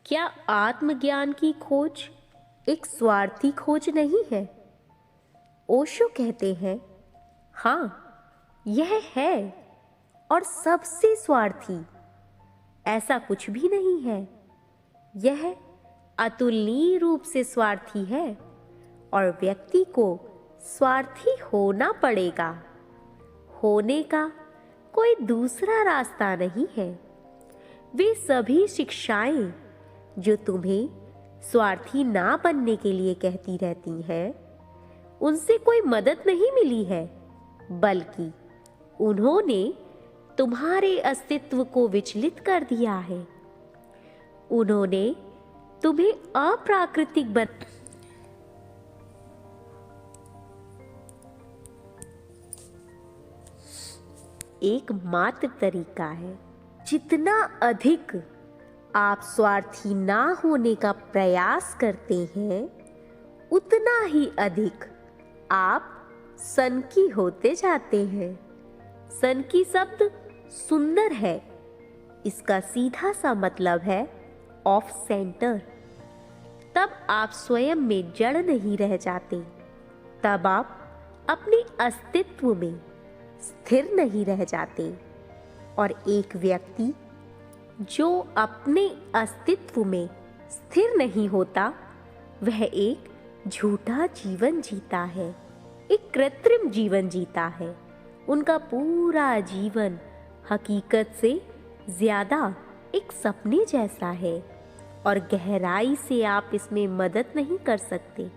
क्या आत्मज्ञान की खोज एक स्वार्थी खोज नहीं है? ओशो कहते हैं, हाँ, यह है, और सबसे स्वार्थी। ऐसा कुछ भी नहीं है। यह अतुलनीय रूप से स्वार्थी है और व्यक्ति को स्वार्थी होना पड़ेगा। होने का कोई दूसरा रास्ता नहीं है। वे सभी शिक्षाएं जो तुम्हें स्वार्थी ना बनने के लिए कहती रहती हैं, उनसे कोई मदद नहीं मिली है, बल्कि उन्होंने तुम्हारे अस्तित्व को विचलित कर दिया है। उन्होंने तुम्हें अप्राकृतिक एकमात्र तरीका है। जितना अधिक आप स्वार्थी ना होने का प्रयास करते हैं, उतना ही अधिक आप सनकी होते जाते हैं। सनकी शब्द सुंदर है। इसका सीधा सा मतलब है ऑफ सेंटर। तब आप स्वयं में जड़ नहीं रह जाते। तब आप अपने अस्तित्व में स्थिर नहीं रह जाते। और एक व्यक्ति जो अपने अस्तित्व में स्थिर नहीं होता, वह एक झूठा जीवन जीता है, एक कृत्रिम जीवन जीता है। उनका पूरा जीवन हकीकत से ज्यादा एक सपने जैसा है और गहराई से आप इसमें मदद नहीं कर सकते।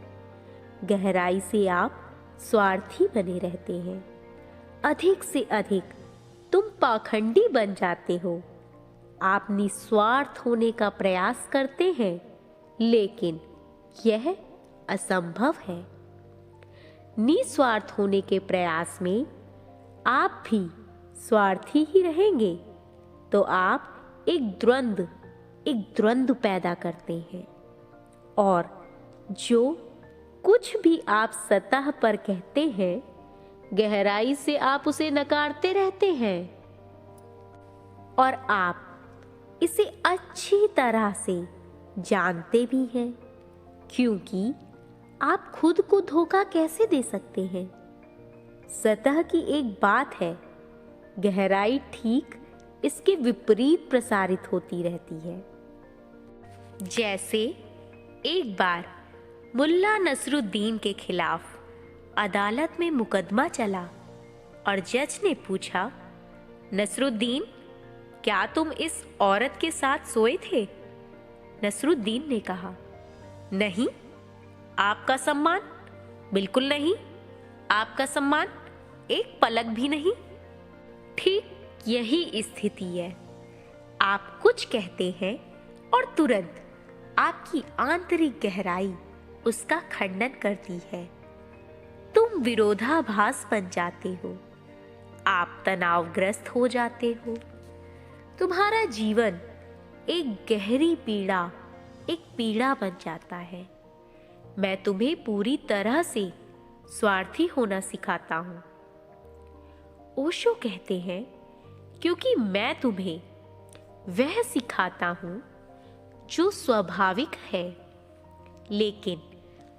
गहराई से आप स्वार्थी बने रहते हैं। अधिक से अधिक तुम पाखंडी बन जाते हो। आप निस्वार्थ होने का प्रयास करते हैं, लेकिन यह असंभव है। निस्वार्थ होने के प्रयास में आप भी स्वार्थी ही रहेंगे, तो आप एक द्वंद्व पैदा करते हैं। और जो कुछ भी आप सतह पर कहते हैं, गहराई से आप उसे नकारते रहते हैं। और आप इसे अच्छी तरह से जानते भी हैं, क्योंकि आप खुद को धोखा कैसे दे सकते हैं? सतह की एक बात है, गहराई ठीक इसके विपरीत प्रसारित होती रहती है। जैसे एक बार मुल्ला नसरुद्दीन के खिलाफ अदालत में मुकदमा चला और जज ने पूछा, नसरुद्दीन, क्या तुम इस औरत के साथ सोए थे? नसरुद्दीन ने कहा, नहीं। आपका सम्मान? बिल्कुल नहीं। आपका सम्मान? एक पलक भी नहीं। ठीक यही स्थिति है। आप कुछ कहते हैं और तुरंत आपकी आंतरिक गहराई उसका खंडन करती है। तुम विरोधाभास बन जाते हो। आप तनावग्रस्त हो जाते हो। तुम्हारा जीवन एक गहरी पीड़ा बन जाता है। मैं तुम्हें पूरी तरह से स्वार्थी होना सिखाता हूं। ओशो कहते हैं, क्योंकि मैं तुम्हें वह सिखाता हूं जो स्वाभाविक है। लेकिन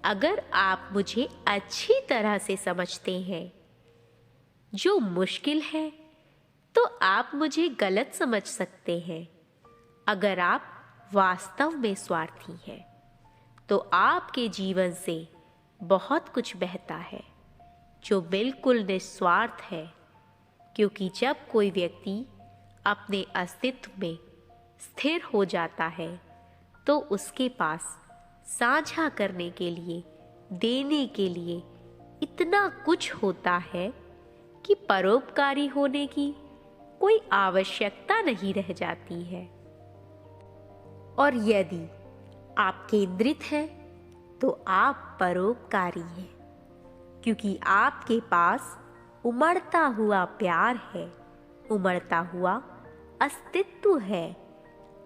अगर आप मुझे अच्छी तरह से समझते हैं, जो मुश्किल है, तो आप मुझे गलत समझ सकते हैं। अगर आप वास्तव में स्वार्थी हैं, तो आपके जीवन से बहुत कुछ बहता है जो बिल्कुल निस्वार्थ है। क्योंकि जब कोई व्यक्ति अपने अस्तित्व में स्थिर हो जाता है, तो उसके पास साझा करने के लिए, देने के लिए इतना कुछ होता है कि परोपकारी होने की कोई आवश्यकता नहीं रह जाती है। और यदि आप केंद्रित हैं, तो आप परोपकारी हैं, क्योंकि आपके पास उमड़ता हुआ प्यार है, उमड़ता हुआ अस्तित्व है।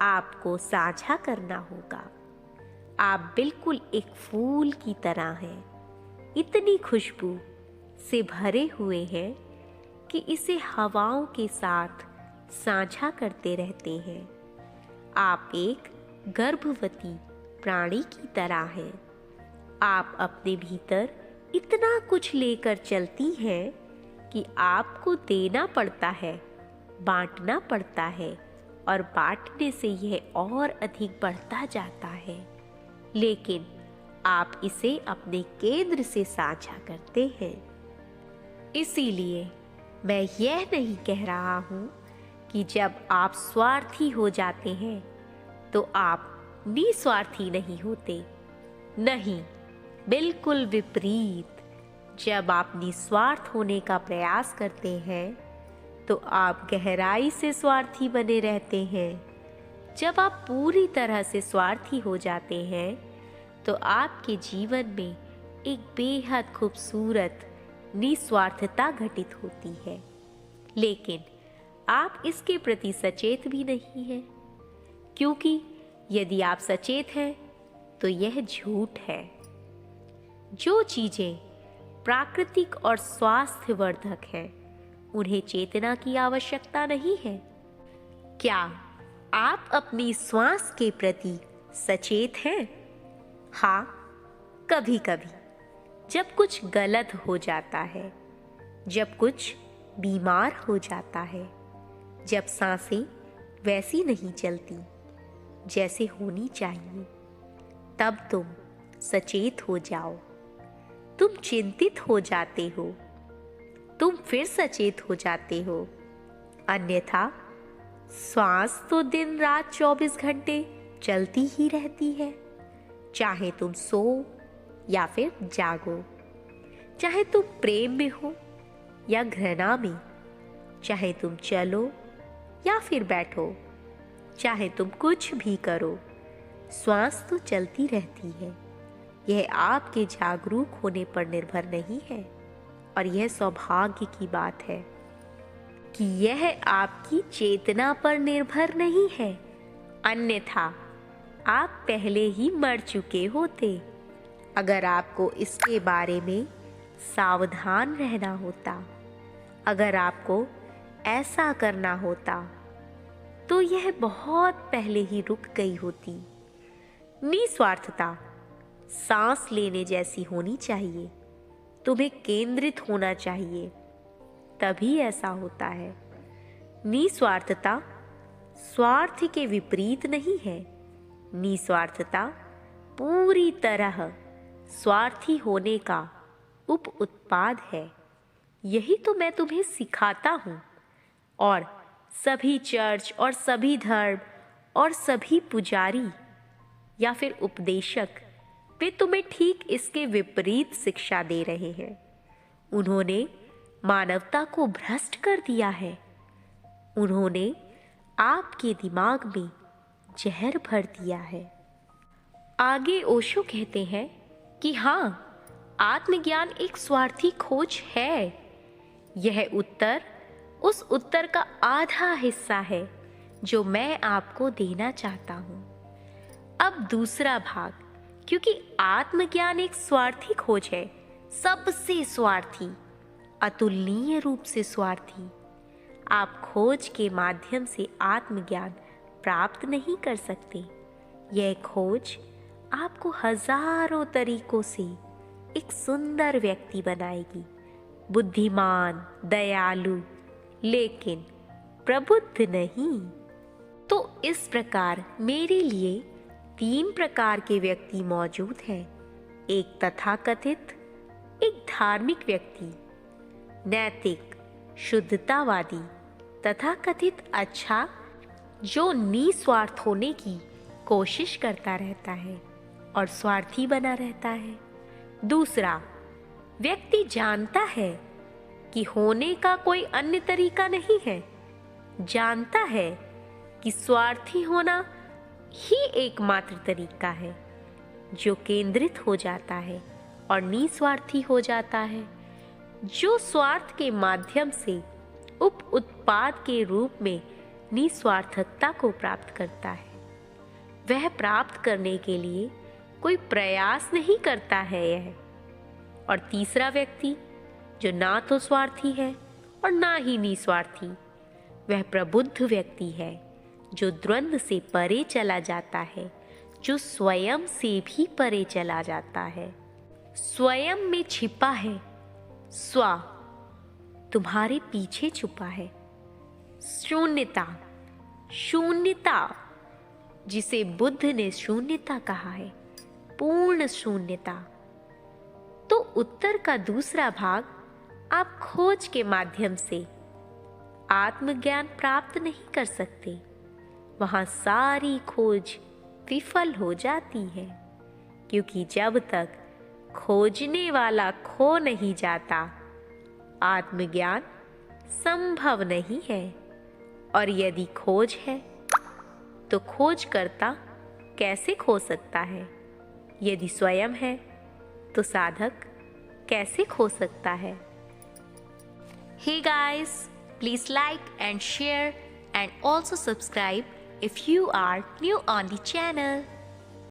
आपको साझा करना होगा। आप बिल्कुल एक फूल की तरह हैं, इतनी खुशबू से भरे हुए हैं कि इसे हवाओं के साथ साझा करते रहते हैं। आप एक गर्भवती प्राणी की तरह हैं। आप अपने भीतर इतना कुछ लेकर चलती हैं कि आपको देना पड़ता है, बांटना पड़ता है, और बांटने से यह और अधिक बढ़ता जाता है। लेकिन आप इसे अपने केंद्र से साझा करते हैं। इसीलिए मैं यह नहीं कह रहा हूं कि जब आप स्वार्थी हो जाते हैं तो आप निस्वार्थी नहीं होते। नहीं, बिल्कुल विपरीत। जब आप निस्वार्थ होने का प्रयास करते हैं तो आप गहराई से स्वार्थी बने रहते हैं। जब आप पूरी तरह से स्वार्थी हो जाते हैं तो आपके जीवन में एक बेहद खूबसूरत निस्वार्थता घटित होती है। लेकिन आप इसके प्रति सचेत भी नहीं हैं, क्योंकि यदि आप सचेत हैं तो यह झूठ है। जो चीजें प्राकृतिक और स्वास्थ्यवर्धक हैं, उन्हें चेतना की आवश्यकता नहीं है। क्या आप अपनी श्वास के प्रति सचेत हैं? हाँ, कभी कभी जब कुछ गलत हो जाता है, जब कुछ बीमार हो जाता है, जब सांसें वैसी नहीं चलती जैसे होनी चाहिए, तब तुम सचेत हो जाओ। तुम चिंतित हो जाते हो, तुम फिर सचेत हो जाते हो। अन्यथा श्वास तो दिन रात 24 घंटे चलती ही रहती है, चाहे तुम सो या फिर जागो, चाहे तुम प्रेम में हो या घृणा में, चाहे तुम चलो या फिर बैठो, चाहे तुम कुछ भी करो, श्वास तो चलती रहती है। यह आपके जागरूक होने पर निर्भर नहीं है, और यह सौभाग्य की बात है कि यह आपकी चेतना पर निर्भर नहीं है। अन्यथा आप पहले ही मर चुके होते। अगर आपको इसके बारे में सावधान रहना होता, अगर आपको ऐसा करना होता, तो यह बहुत पहले ही रुक गई होती। निस्वार्थता सांस लेने जैसी होनी चाहिए। तुम्हें केंद्रित होना चाहिए, तभी ऐसा होता है। निस्वार्थता स्वार्थ के विपरीत नहीं है। निस्वार्थता पूरी तरह स्वार्थी होने का उप उत्पाद है। यही तो मैं तुम्हें सिखाता हूँ, और सभी चर्च और सभी धर्म और सभी पुजारी या फिर उपदेशक, वे तुम्हें ठीक इसके विपरीत शिक्षा दे रहे हैं। उन्होंने मानवता को भ्रष्ट कर दिया है। उन्होंने आपके दिमाग में जहर भर दिया है। आगे ओशो कहते हैं कि हाँ, आत्मज्ञान एक स्वार्थी खोज है। यह उत्तर उस उत्तर का आधा हिस्सा है जो मैं आपको देना चाहता हूँ। अब दूसरा भाग, क्योंकि आत्मज्ञान एक स्वार्थी खोज है, सबसे स्वार्थी, अतुलनीय रूप से स्वार्थी। आप खोज के माध्यम से आत्मज्ञान प्राप्त नहीं कर सकते। यह खोज आपको हजारों तरीकों से एक सुंदर व्यक्ति बनाएगी, बुद्धिमान, दयालु, लेकिन प्रबुद्ध नहीं। तो इस प्रकार मेरे लिए 3 प्रकार के व्यक्ति मौजूद हैं। एक तथाकथित, एक धार्मिक व्यक्ति, नैतिक, शुद्धतावादी, तथाकथित अच्छा, जो निस्वार्थ होने की कोशिश करता रहता है और स्वार्थी बना रहता है। दूसरा, व्यक्ति जानता है कि होने का कोई अन्य तरीका नहीं है, जानता है कि स्वार्थी होना ही एकमात्र तरीका है, जो केंद्रित हो जाता है और निस्वार्थी हो जाता है, जो स्वार्थ के माध्यम से उप उत्पाद के रूप में निस्वार्थकता को प्राप्त करता है। वह प्राप्त करने के लिए कोई प्रयास नहीं करता है यह। और तीसरा व्यक्ति, जो ना तो स्वार्थी है और ना ही निस्वार्थी, वह प्रबुद्ध व्यक्ति है, जो द्वंद्व से परे चला जाता है जो स्वयं से भी परे चला जाता है। स्वयं में छिपा है स्व, तुम्हारे पीछे छुपा है शून्यता। शून्यता जिसे बुद्ध ने शून्यता कहा है, पूर्ण शून्यता। तो उत्तर का दूसरा भाग आप खोज के माध्यम से आत्मज्ञान प्राप्त नहीं कर सकते। वहां सारी खोज विफल हो जाती है, क्योंकि जब तक खोजने वाला खो नहीं जाता, आत्मज्ञान संभव नहीं है। और यदि खोज है तो खोजकर्ता कैसे खो सकता है? यदि स्वयं है तो साधक कैसे खो सकता है? Hey guys, please like and share and also subscribe if you are new on the channel.